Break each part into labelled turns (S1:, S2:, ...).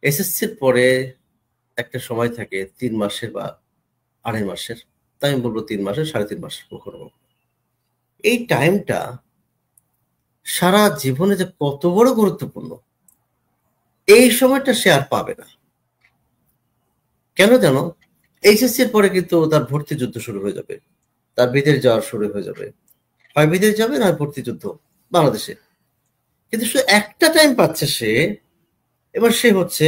S1: এসএসসির পরে একটা সময় থাকে ৩ মাসের বা ২.৫ মাসের। তাই আমি বলব ৩ মাসের, ৩.৫ মাসের কখনো। এই টাইমটা সারা জীবনে যে কত বড় গুরুত্বপূর্ণ, এই সময়টা সে আর পাবে না। কেন জানো? এইচএসসির পরে কিন্তু তার ভর্তি যুদ্ধ শুরু হয়ে যাবে। তার বিদেশ যাওয়া শুরু হয়ে যাবে। হয় বিদেশ যাবে নয় ভর্তি যুদ্ধ বাংলাদেশে। কিন্তু শুধু একটা টাইম পাচ্ছে সে, এবার সে হচ্ছে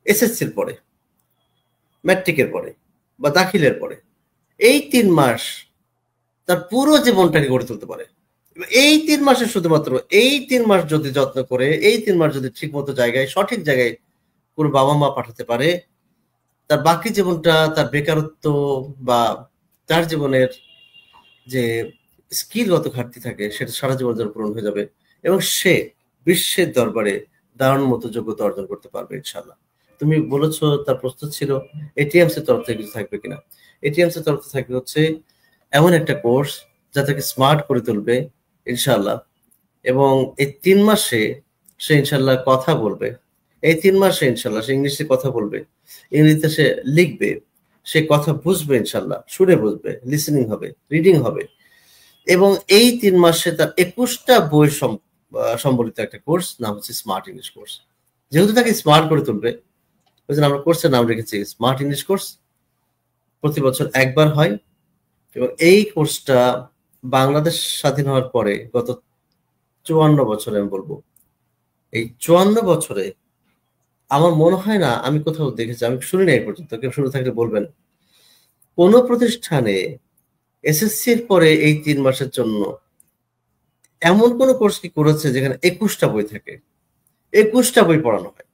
S1: এসএসসির পরে, ম্যাট্রিকের পরে বা দাখিলের পরে। এই ৩ মাস তার পুরো জীবনটাকে গড়ে তুলতে পারে। এই ৩ মাসে শুধুমাত্র এই ৩ মাস যদি যত্ন করে, এই ৩ মাস যদি ঠিকমতো জায়গায়, সঠিক জায়গায় কোনো বাবা-মা পাঠাতে পারে, তার বাকি জীবনটা তার বেকারত্ব বা তার জীবনের যে স্কিলগত ঘাটতি থাকে সেটা সারা জীবনের জন্য পূরণ হয়ে যাবে এবং সে বিশ্বের দরবারে দারুণ মতো যোগ্যতা অর্জন করতে পারবে ইনশাআল্লাহ। তুমি বলেছো তার প্রস্তুত ছিল এটিএমস এর তরফ থেকে কিছু থাকবে কিনা। এটিএমস এর তরফ থেকে থাকবে হচ্ছে এমন একটা কোর্স যা তাকে স্মার্ট করে তুলবে ইনশাআল্লাহ। এবং এই ৩ মাসে সে ইনশাআল্লাহ কথা বলবে। এই ৩ মাসে ইনশাআল্লাহ সে ইংলিশে কথা বলবে। ইংরেজিতে সে লিখবে। সে কথা বুঝবে ইনশাআল্লাহ। শুনে বুঝবে, লিসেনিং হবে, রিডিং হবে। এবং এই ৩ মাসে তার ২১ টা বই সম্বলিত একটা কোর্স, নাম হচ্ছে স্মার্ট ইংলিশ কোর্স। যেহেতু তাকে স্মার্ট করে তুলবে, ওইজন্য আমরা কোর্সের নাম রেখেছি স্মার্ট ইংলিশ কোর্স। প্রতি বছর একবার হয় এবং এই কোর্সটা বাংলাদেশ স্বাধীন হওয়ার পরে গত ৫৪ বছরে আমি বলব, এই ৫৪ বছরে আমার মনে হয় না আমি কোথাও দেখেছি, আমি শুনি না এই পর্যন্ত, কেউ শুনে থাকলে বলবেন, কোন প্রতিষ্ঠানে এসএসসির পরে এই ৩ মাসের জন্য এমন কোন কোর্স কি করেছে যেখানে ২১ টা বই থাকে? ২১ টা বই পড়ানো হয়।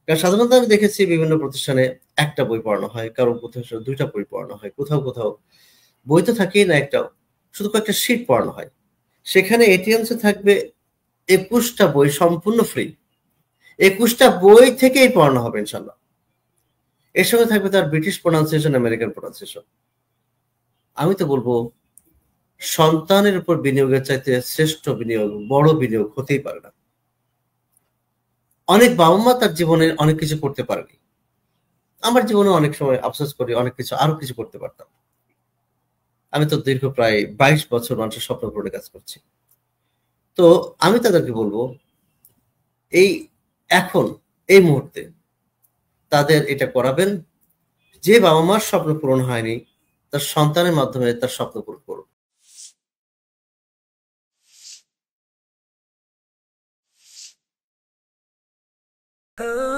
S1: কারণ সাধারণত আমি দেখেছি বিভিন্ন প্রতিষ্ঠানে ১ টা বই পড়ানো হয়, কারো কোথাও ২ টা বই পড়ানো হয়, কোথাও বই তো থাকেই না একটাও, শুধু কয়েকটা শীট পড়ানো হয়। সেখানে এটিএমস এ থাকবে ২১ টা বই সম্পূর্ণ ফ্রি। ২১ টা বই থেকেই পড়ানো হবে ইনশাআল্লাহ। এর সঙ্গে থাকবে তার ব্রিটিশ প্রোনাউন্সিয়েশন, আমেরিকান প্রোনাউন্সিয়েশন। আমি তো বলব সন্তানের উপর বিনিয়োগের চাইতে শ্রেষ্ঠ বিনিয়োগ, বড় বিনিয়োগ হতেই পারে না। অনেক বাবা-মা তার জীবনে অনেক কিছু করতে পারেনি। আমার জীবনে অনেক সময় আফসোস করি অনেক কিছু আরো কিছু করতে পারতাম। আমি তো দীর্ঘ প্রায় ২২ বছর মানুষের স্বপ্ন পূরণে কাজ করছি। তো আমি তাদেরকে বলব, এই এখন এই মুহূর্তে তাদের এটা করাবেন। যে বাবা-মার স্বপ্ন পূরণ হয়নি, তার সন্তানের মাধ্যমে তার স্বপ্ন পূরণ করুন।
S2: Oh